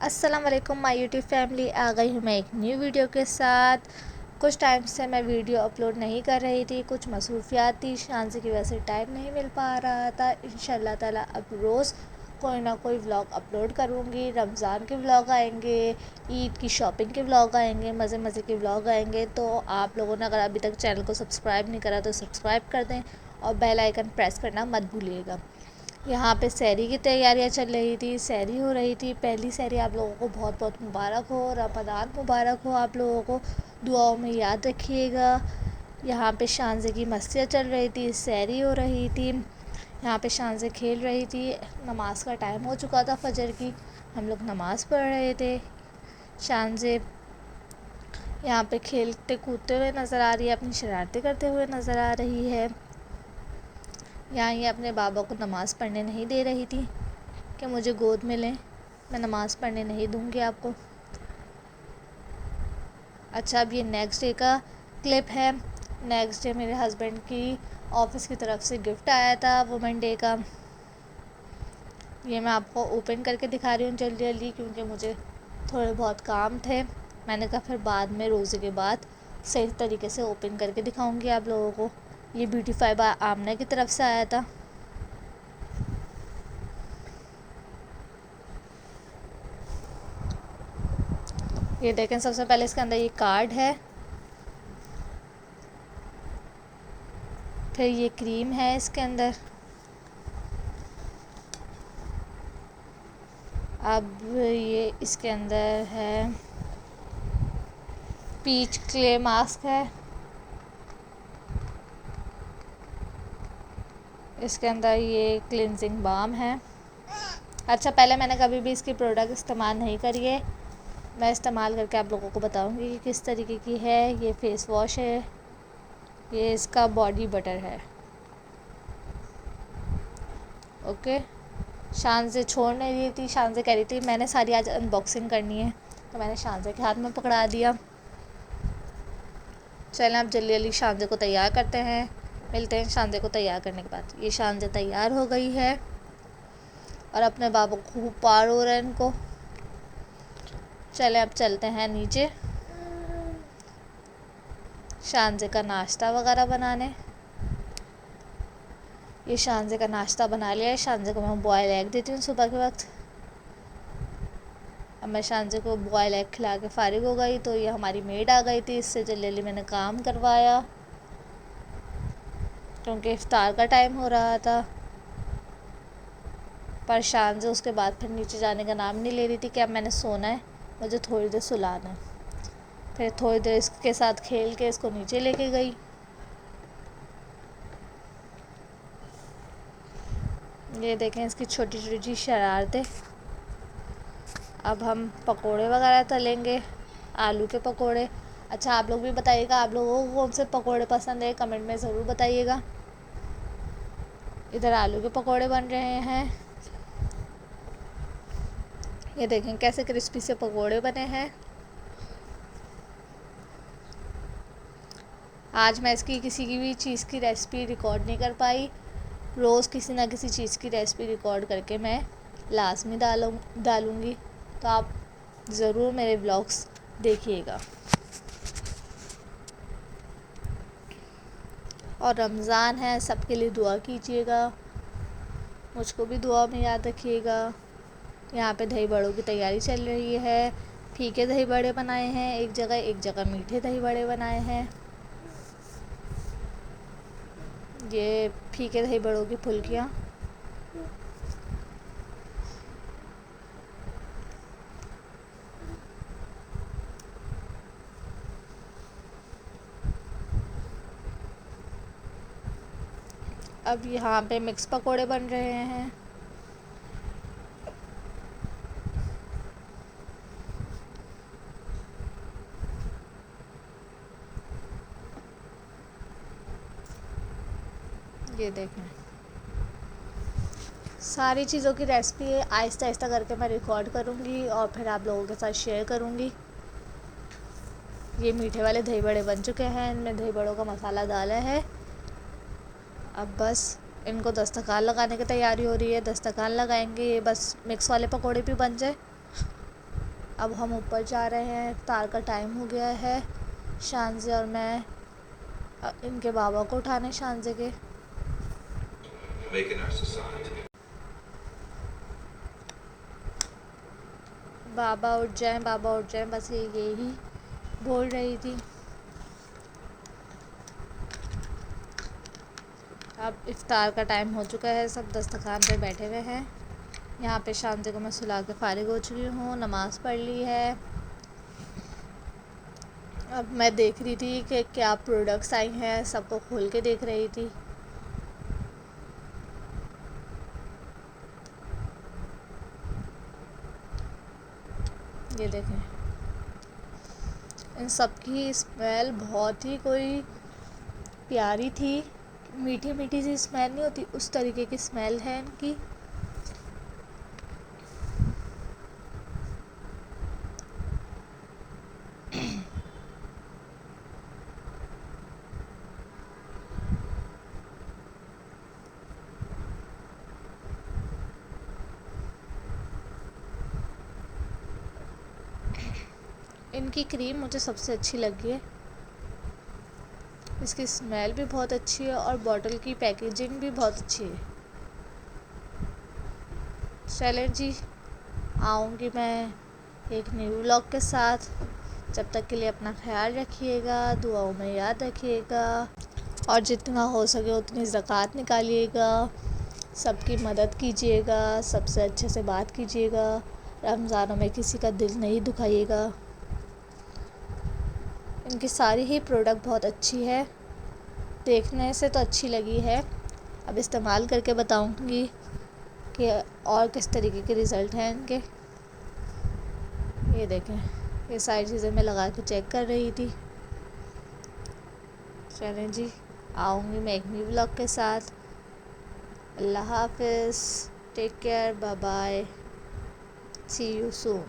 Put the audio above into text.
अस्सलाम वालेकुम my YouTube family. आ गई हूँ मैं एक न्यू वीडियो के साथ। कुछ टाइम से मैं वीडियो अपलोड नहीं कर रही थी, कुछ मसरूफियात थी, शांति की वजह से टाइम नहीं मिल पा रहा था। इंशाल्लाह ताला अब रोज़ कोई ना कोई व्लॉग अपलोड करूँगी। रमज़ान के व्लॉग आएंगे, ईद की शॉपिंग के व्लॉग आएंगे, मज़े मज़े के व्लॉग आएंगे। तो आप लोगों ने अगर अभी तक चैनल को सब्सक्राइब नहीं करा तो सब्सक्राइब कर दें और बेल आइकन प्रेस करना मत भूलिएगा। यहाँ पे सहरी की तैयारियाँ चल रही थी, सहरी हो रही थी। पहली सहरी आप लोगों को बहुत बहुत मुबारक हो, रमज़ान मुबारक हो। आप लोगों को दुआओं में याद रखिएगा। यहाँ पे शानज़े की मस्तियाँ चल रही थी, सहरी हो रही थी। यहाँ पे शानज़े खेल रही थी। नमाज का टाइम हो चुका था फजर की, हम लोग नमाज़ पढ़ रहे थे। शानज़े यहाँ पे खेलते कूदते हुए नज़र आ रही है, अपनी शरारतें करते हुए नज़र आ रही है। यहाँ ये अपने बाबा को नमाज़ पढ़ने नहीं दे रही थी कि मुझे गोद में लें, मैं नमाज़ पढ़ने नहीं दूँगी आपको। अच्छा, अब ये नेक्स्ट डे का क्लिप है। नेक्स्ट डे मेरे हस्बैंड की ऑफ़िस की तरफ से गिफ्ट आया था वुमेन डे का। ये मैं आपको ओपन करके दिखा रही हूँ जल्दी जल्दी, क्योंकि मुझे थोड़े बहुत काम थे। मैंने कहा फिर बाद में रोज़े के बाद सही तरीके से ओपन करके दिखाऊंगी आप लोगों को। ये ब्यूटीफाई बाय आमना की तरफ से आया था। ये देखें, सबसे पहले इसके अंदर ये कार्ड है, फिर ये क्रीम है इसके अंदर। अब ये इसके अंदर है पीच क्ले मास्क है, इसके अंदर ये क्लिनजिंग बाम है। अच्छा, पहले मैंने कभी भी इसकी प्रोडक्ट इस्तेमाल नहीं करी है, मैं इस्तेमाल करके आप लोगों को बताऊंगी कि किस तरीके की है। ये फेस वॉश है, ये इसका बॉडी बटर है। ओके, शानज़े छोड़ नहीं रही थी, शानज़े कह रही थी मैंने सारी आज अनबॉक्सिंग करनी है, तो मैंने शानज़े के हाथ में पकड़ा दिया। चलें अब जल्दी जल्दी शानज़े को तैयार करते हैं, मिलते हैं शानज़े को तैयार करने के बाद। ये शानज़े तैयार हो गई है और अपने बाबू को खूब पार हो रहा है इनको। चलें अब चलते हैं नीचे शानज़े का नाश्ता वगैरह बनाने। ये शानज़े का नाश्ता बना लिया है। शानज़े को मैं बॉयल एग देती हूँ सुबह के वक्त। अब मैं शानज़े को बॉयल एग खिला के फ़ारिग हो गई तो ये हमारी मेड आ गई थी, इससे जल्दी जल्दी मैंने काम करवाया क्योंकि इफ्तार का टाइम हो रहा था। पर शानज़े उसके बाद फिर नीचे जाने का नाम नहीं ले रही थी कि अब मैंने सोना है, मुझे थोड़ी देर सुलाना है। फिर थोड़ी देर इसके साथ खेल के इसको नीचे लेके गई। ये देखें इसकी छोटी छोटी शरारतें। अब हम पकोड़े वगैरह तलेंगे, आलू के पकोड़े। अच्छा, आप लोग भी बताइएगा आप लोगों को कौन से पकोड़े पसंद है, कमेंट में ज़रूर बताइएगा। इधर आलू के पकोड़े बन रहे हैं। ये देखें कैसे क्रिस्पी से पकोड़े बने हैं। आज मैं इसकी किसी की भी चीज़ की रेसिपी रिकॉर्ड नहीं कर पाई। रोज़ किसी ना किसी चीज़ की रेसिपी रिकॉर्ड करके मैं लाजमी डालूँगी, तो आप ज़रूर मेरे व्लॉग्स देखिएगा। और रमज़ान है, सबके लिए दुआ कीजिएगा, मुझको भी दुआ में याद रखिएगा। यहाँ पे दही बड़ों की तैयारी चल रही है। फीके दही बड़े बनाए हैं एक जगह मीठे दही बड़े बनाए हैं। ये फीके दही बड़ों की फुल्कियाँ। अब यहाँ पे मिक्स पकोड़े बन रहे हैं। ये देखें, सारी चीज़ों की रेसिपी आहिस्ता आहिस्ता करके मैं रिकॉर्ड करूँगी और फिर आप लोगों के साथ शेयर करूँगी। ये मीठे वाले दही बड़े बन चुके हैं, इनमें दही बड़ों का मसाला डाला है। अब बस इनको दस्तरखान लगाने की तैयारी हो रही है, दस्तरखान लगाएंगे। ये बस मिक्स वाले पकोड़े भी बन जाए अब हम ऊपर जा रहे हैं, इफ्तार का टाइम हो गया है। शानज़े और मैं इनके बाबा को उठाने, शानज़े के। बाबा उठ जाएं, बाबा उठ जाएं, बस यही बोल रही थी। अब इफ्तार का टाइम हो चुका है, सब दस्तरखान पे बैठे हुए हैं। यहाँ पे शानज़े को मैं सुला के फ़ारिग हो चुकी हूँ, नमाज़ पढ़ ली है। अब मैं देख रही थी कि क्या प्रोडक्ट्स आई हैं, सबको खोल के देख रही थी। ये देखें, इन सब की स्मेल बहुत ही कोई प्यारी थी। मीठी मीठी सी स्मेल नहीं होती, उस तरीके की स्मेल है इनकी। इनकी क्रीम मुझे सबसे अच्छी लगी है, इसकी स्मेल भी बहुत अच्छी है और बॉटल की पैकेजिंग भी बहुत अच्छी है। चलें जी, आऊँगी मैं एक न्यू व्लॉग के साथ। जब तक के लिए अपना ख्याल रखिएगा, दुआओं में याद रखिएगा और जितना हो सके उतनी ज़कात निकालिएगा, सबकी मदद कीजिएगा, सबसे अच्छे से बात कीजिएगा, रमज़ानों में किसी का दिल नहीं दुखाइएगा। इनकी सारी ही प्रोडक्ट बहुत अच्छी है, देखने से तो अच्छी लगी है, अब इस्तेमाल करके बताऊंगी कि और किस तरीके के रिज़ल्ट हैं इनके। ये देखें, ये सारी चीज़ें मैं लगा के चेक कर रही थी। चलें जी, आऊँगी मैं एक न्यू व्लॉग के साथ। अल्लाह हाफ़िज़, take care, bye bye, see you soon.